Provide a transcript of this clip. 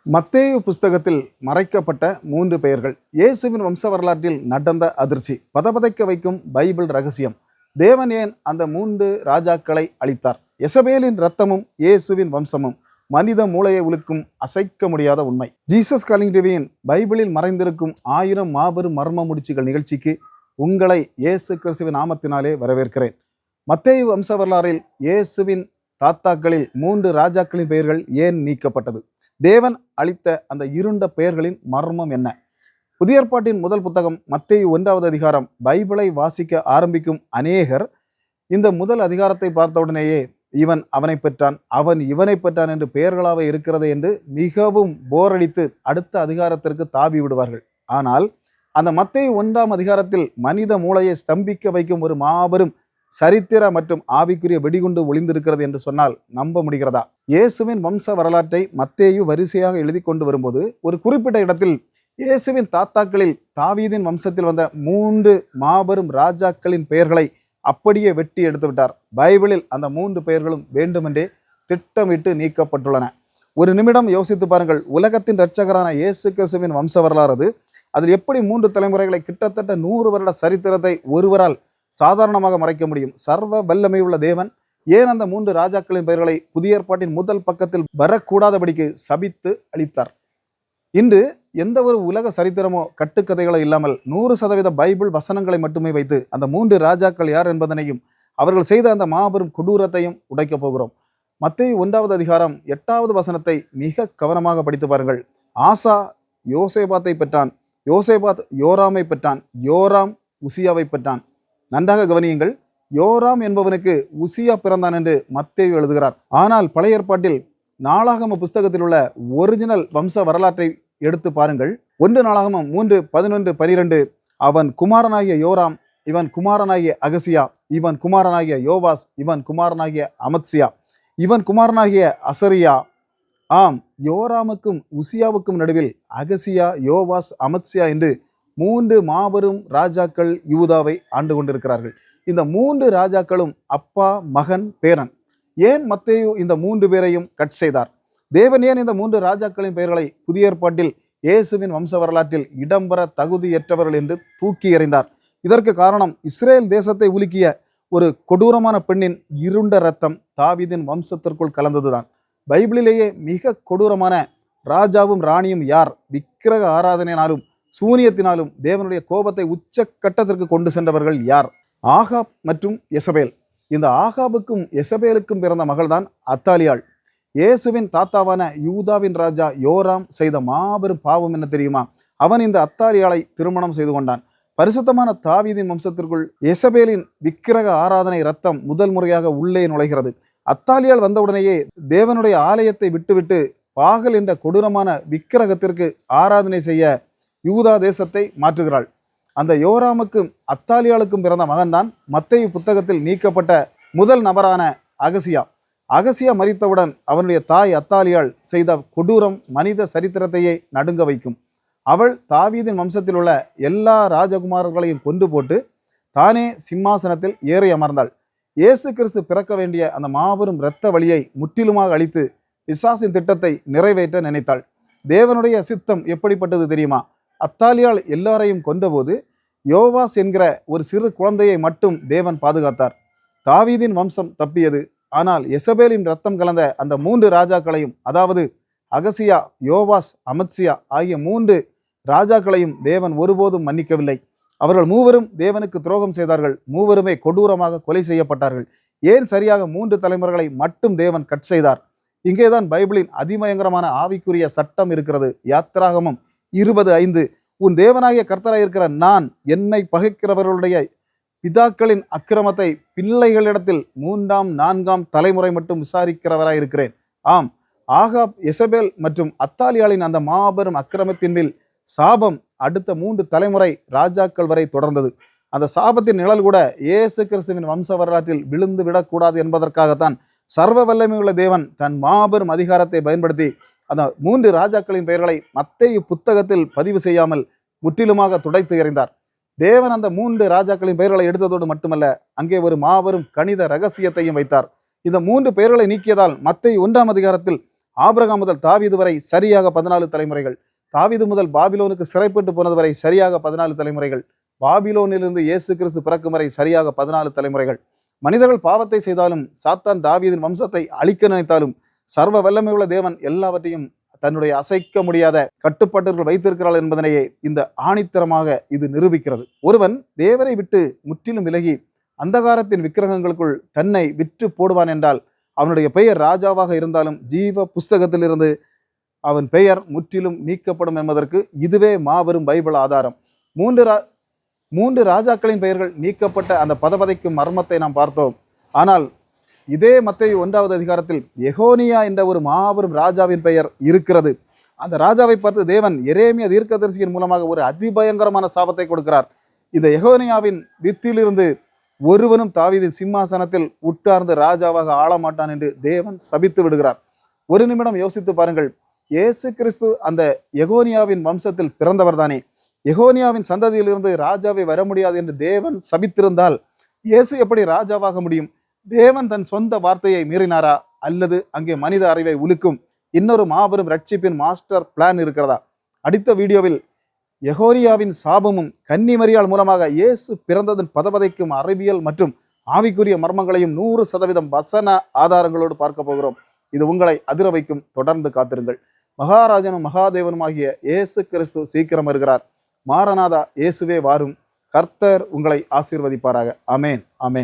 மத்தேயு புஸ்தகத்தில் மறைக்கப்பட்ட 3 பெயர்கள். இயேசுவின் வம்ச வரலாற்றில் நடந்த அதிர்ச்சி, பதபதைக்க வைக்கும் பைபிள் ரகசியம். தேவன் ஏன் அந்த 3 ராஜாக்களை அளித்தார்? எசபேலின் இரத்தமும் இயேசுவின் வம்சமும் மனித மூளையை உலுக்கும் அசைக்க முடியாத உண்மை. ஜீசஸ் காலிங் டிவியின் பைபிளில் மறைந்திருக்கும் 1000 மாபெரும் மர்ம முடிச்சுகள் நிகழ்ச்சிக்கு உங்களை இயேசு கிறிஸ்துவின் நாமத்தினாலே வரவேற்கிறேன். மத்தேயு வம்ச வரலாறில் இயேசுவின் தாத்தாக்களில் 3 ராஜாக்களின் பெயர்கள் ஏன் நீக்கப்பட்டது? தேவன் அளித்த அந்த இருண்ட பெயர்களின் மர்மம் என்ன? புதிய ஏற்பாட்டின் முதல் புத்தகம் மத்தேயு 1வது அதிகாரம். பைபிளை வாசிக்க ஆரம்பிக்கும் அநேகர் இந்த முதல் அதிகாரத்தை பார்த்தவுடனேயே இவன் அவனை பெற்றான், அவன் இவனை பெற்றான் என்று பெயர்களாக இருக்கிறது என்று மிகவும் போரடித்து அடுத்த அதிகாரத்திற்கு தாவி விடுவார்கள். ஆனால் அந்த மத்தேயு 1ஆம் அதிகாரத்தில் மனித மூளையை ஸ்தம்பிக்க வைக்கும் ஒரு மாபெரும் சரித்திர மற்றும் ஆவிக்குரிய வெடிகுண்டு ஒளிந்திருக்கிறது என்று சொன்னால் நம்ப முடிகிறதா? இயேசுவின் வம்ச வரலாற்றை மத்தேயு வரிசையாக எழுதி கொண்டு வரும்போது ஒரு குறிப்பிட்ட இடத்தில் இயேசுவின் தாத்தாக்களில் தாவீதின் வம்சத்தில் வந்த 3 மாபெரும் ராஜாக்களின் பெயர்களை அப்படியே வெட்டி எடுத்து விட்டார். பைபிளில் அந்த 3 பெயர்களும் வேண்டுமென்றே திட்டமிட்டு நீக்கப்பட்டுள்ளன. ஒரு நிமிடம் யோசித்து பாருங்கள். உலகத்தின் இரட்சகரான இயேசு கிறிஸ்துவின் வம்ச வரலாறு, அதில் எப்படி 3 தலைமுறைகளை, கிட்டத்தட்ட 100 வருட சரித்திரத்தை ஒருவரால் சாதாரணமாக மறைக்க முடியும்? சர்வ வல்லமை உள்ள தேவன் ஏன் அந்த 3 ராஜாக்களின் பெயர்களை புதிய ஏற்பாட்டின் முதல் பக்கத்தில் வரக்கூடாதபடிக்கு சபித்து அளித்தார்? இன்று எந்த ஒரு உலக சரித்திரமோ கட்டுக்கதைகளோ இல்லாமல் 100% பைபிள் வசனங்களை மட்டுமே வைத்து அந்த 3 ராஜாக்கள் யார் என்பதனையும் அவர்கள் செய்த அந்த மாபெரும் கொடூரத்தையும் உடைக்கப் போகிறோம். மத்தேயு 1வது அதிகாரம் 8வது வசனத்தை மிக கவனமாக படித்து பாருங்கள். ஆசா யோசேபாத்தை பெற்றான், யோசேபாத் யோராமை பெற்றான், யோராம் உசியாவை பெற்றான். நன்றாக கவனியுங்கள். யோராம் என்பவனுக்கு உசியா பிறந்தான் என்று மத்தேயு எழுதுகிறார். ஆனால் பழைய ஏற்பாட்டில் நாளாகம புஸ்தகத்தில் உள்ள ஒரிஜினல் வம்ச வரலாற்றை எடுத்து பாருங்கள். 1 நாளாகமம் 3:11-12. அவன் குமாரனாகிய யோராம், இவன் குமாரனாகிய அகசியா, இவன் குமாரனாகிய யோவாஸ், இவன் குமாரனாகிய அமத்சியா, இவன் குமாரனாகிய அசரியா. ஆம், யோராமுக்கும் உசியாவுக்கும் நடுவில் அகசியா, யோவாஸ், அமத்சியா என்று 3 மாபெரும் ராஜாக்கள் யூதாவை ஆண்டு கொண்டிருக்கிறார்கள். இந்த 3 ராஜாக்களும் அப்பா, மகன், பேரன். ஏன் மத்தேயு இந்த 3 பேரையும் கட் செய்தார்? தேவன் ஏன் இந்த 3 ராஜாக்களின் பெயர்களை புதிய ஏற்பாட்டில் இயேசுவின் வம்ச வரலாற்றில் இடம்பெற தகுதியற்றவர்கள் என்று தூக்கி எறிந்தார்? இதற்கு காரணம் இஸ்ரேல் தேசத்தை உலுக்கிய ஒரு கொடூரமான பெண்ணின் இருண்ட இரத்தம் தாவீதின் வம்சத்திற்குள் கலந்ததுதான். பைபிளிலேயே மிக கொடூரமான ராஜாவும் ராணியும் யார்? விக்கிரக ஆராதனையினாலும் சூனியத்தினாலும் தேவனுடைய கோபத்தை உச்சக்கட்டத்திற்கு கொண்டு சென்றவர்கள் யார்? ஆகாப் மற்றும் எசபேல். இந்த ஆகாபுக்கும் எசபேலுக்கும் பிறந்த மகள்தான் அத்தாலியாள். இயேசுவின் தாத்தாவான யூதாவின் ராஜா யோராம் செய்த மாபெரும் பாவம் என்ன தெரியுமா? அவன் இந்த அத்தாலியாளை திருமணம் செய்து கொண்டான். பரிசுத்தமான தாவீதின் வம்சத்திற்குள் எசபேலின் விக்கிரக ஆராதனை இரத்தம் முதல் முறையாக உள்ளே நுழைகிறது. அத்தாலியாள் வந்தவுடனேயே தேவனுடைய ஆலயத்தை விட்டுவிட்டு பாகல் என்ற கொடூரமான விக்கிரகத்திற்கு ஆராதனை செய்ய யூதா தேசத்தை மாற்றுகிறாள். அந்த யோராமுக்கும் அத்தாலியாளுக்கும் பிறந்த மகன்தான் மத்தேயு புத்தகத்தில் நீக்கப்பட்ட முதல் நபரான அகசியா. அகசியா மரித்தவுடன் அவனுடைய தாய் அத்தாலியாள் செய்த கொடூரம் மனித சரித்திரத்தையே நடுங்க வைக்கும். அவள் தாவீதின் வம்சத்தில் உள்ள எல்லா ராஜகுமாரர்களையும் கொண்டு போட்டு தானே சிம்மாசனத்தில் ஏறி அமர்ந்தாள். இயேசு கிறிஸ்து பிறக்க வேண்டிய அந்த மாபெரும் இரத்த வழியை முற்றிலுமாக அழித்து பிசாசின் திட்டத்தை நிறைவேற்ற நினைத்தாள். தேவனுடைய சித்தம் எப்படிப்பட்டது தெரியுமா? அத்தாலியாள் எல்லாரையும் கொண்டபோது யோவாஸ் என்கிற ஒரு சிறு குழந்தையை மட்டும் தேவன் பாதுகாத்தார். தாவீதின் வம்சம் தப்பியது. ஆனால் எசபேலின் இரத்தம் கலந்த அந்த 3 ராஜாக்களையும், அதாவது அகசியா, யோவாஸ், அமத்சியா ஆகிய 3 ராஜாக்களையும் தேவன் ஒருபோதும் மன்னிக்கவில்லை. அவர்கள் மூவரும் தேவனுக்கு துரோகம் செய்தார்கள். மூவருமே கொடூரமாக கொலை செய்யப்பட்டார்கள். ஏன் சரியாக 3 தலைமுறைகளை மட்டும் தேவன் கட் செய்தார்? இங்கேதான் பைபிளின் அதிபயங்கரமான ஆவிக்குரிய சட்டம் இருக்கிறது. யாத்திராகமம் 20:5. உன் தேவனாகிய கர்த்தராய் இருக்கிற நான் என்னை பகைக்கிறவர்களுடைய பிதாக்களின் அக்கிரமத்தை பிள்ளைகளிடத்தில் 3ஆம் 4ஆம் தலைமுறை மட்டும் விசாரிக்கிறவராய் இருக்கிறேன். ஆம், ஆகாப், எசபேல் மற்றும் அத்தாலியாளின் அந்த மாபெரும் அக்கிரமத்தின் மேல் சாபம் அடுத்த 3 தலைமுறை ராஜாக்கள் வரை தொடர்ந்தது. அந்த சாபத்தின் நிழல் கூட இயேசு கிறிஸ்துவின் வம்ச வரலாற்றில் விழுந்து விடக்கூடாது என்பதற்காகத்தான் சர்வ வல்லமையுள்ள தேவன் தன் மாபெரும் அதிகாரத்தை பயன்படுத்தி அந்த 3 ராஜாக்களின் பெயர்களை மத்தேயு புத்தகத்தில் பதிவு செய்யாமல் முற்றிலுமாக துடைத்து எறிந்தார். தேவன் அந்த 3 ராஜாக்களின் பெயர்களை எடுத்ததோடு மட்டுமல்ல, அங்கே ஒரு மாபெரும் கணித ரகசியத்தையும் வைத்தார். இந்த 3 பெயர்களை நீக்கியதால் மத்தேயு 1ஆம் அதிகாரத்தில் ஆபிரகாம் முதல் தாவீது வரை சரியாக 14 தலைமுறைகள். தாவீது முதல் பாபிலோனுக்கு சிறைப்பட்டு போனது வரை சரியாக 14 தலைமுறைகள். பாபிலோனிலிருந்து இயேசு கிறிஸ்து பிறக்கும் வரை சரியாக 14 தலைமுறைகள். மனிதர்கள் பாவத்தை செய்தாலும், சாத்தான் தாவீதின் வம்சத்தை அழிக்க நினைத்தாலும், சர்வ வல்லமையுள்ள தேவன் எல்லாவற்றையும் தன்னுடைய அசைக்க முடியாத கட்டுப்பாட்டுகள் வைத்திருக்கிறாள் என்பதனையே இந்த ஆணித்தரமாக இது நிரூபிக்கிறது. ஒருவன் தேவரை விட்டு முற்றிலும் விலகி அந்தகாரத்தின் விக்கிரகங்களுக்குள் தன்னை விற்று போடுவான் என்றால் அவனுடைய பெயர் ராஜாவாக இருந்தாலும் ஜீவ புஸ்தகத்திலிருந்து அவன் பெயர் முற்றிலும் நீக்கப்படும் என்பதற்கு இதுவே மாபெரும் பைபிள் ஆதாரம். மூன்று ராஜாக்களின் பெயர்கள் நீக்கப்பட்ட அந்த பதபதைக்கும் மர்மத்தை நாம் பார்த்தோம். ஆனால் இதே மத்தேயு 1வது அதிகாரத்தில் எகோனியா என்ற ஒரு மாபெரும் ராஜாவின் பெயர் இருக்கிறது. அந்த ராஜாவை பார்த்து தேவன் எரேமியா தீர்க்கதரிசியின் மூலமாக ஒரு அதிபயங்கரமான சாபத்தை கொடுக்கிறார். இந்த எகோனியாவின் வித்திலிருந்து ஒருவனும் தாவீதின் சிம்மாசனத்தில் உட்கார்ந்து ராஜாவாக ஆளமாட்டான் என்று தேவன் சபித்து விடுகிறார். ஒரு நிமிடம் யோசித்து பாருங்கள். இயேசு கிறிஸ்து அந்த எகோனியாவின் வம்சத்தில் பிறந்தவர் தானே. எகோனியாவின் சந்ததியிலிருந்து ராஜாவை வர முடியாது என்று தேவன் சபித்திருந்தால் இயேசு எப்படி ராஜாவாக முடியும்? தேவன் தன் சொந்த வார்த்தையை மீறினாரா, அல்லது அங்கே மனித அறிவை உலுக்கும் இன்னொரு மாபெரும் ரட்சிப்பின் மாஸ்டர் பிளான் இருக்கிறதா? அடுத்த வீடியோவில் எகோனியாவின் சாபமும் கன்னிமரியாள் மூலமாக இயேசு பிறந்ததன் பதபதைக்கும் அறிவியல் மற்றும் ஆவிக்குரிய மர்மங்களையும் 100% வசன ஆதாரங்களோடு பார்க்க போகிறோம். இது உங்களை அதிர வைக்கும். தொடர்ந்து காத்திருங்கள். மகாராஜனும் மகாதேவனும் ஆகிய இயேசு கிறிஸ்து சீக்கிரம் வருகிறார். மாரநாதா, இயேசுவே வாரும். கர்த்தர் உங்களை ஆசீர்வதிப்பாராக. ஆமேன், ஆமேன்.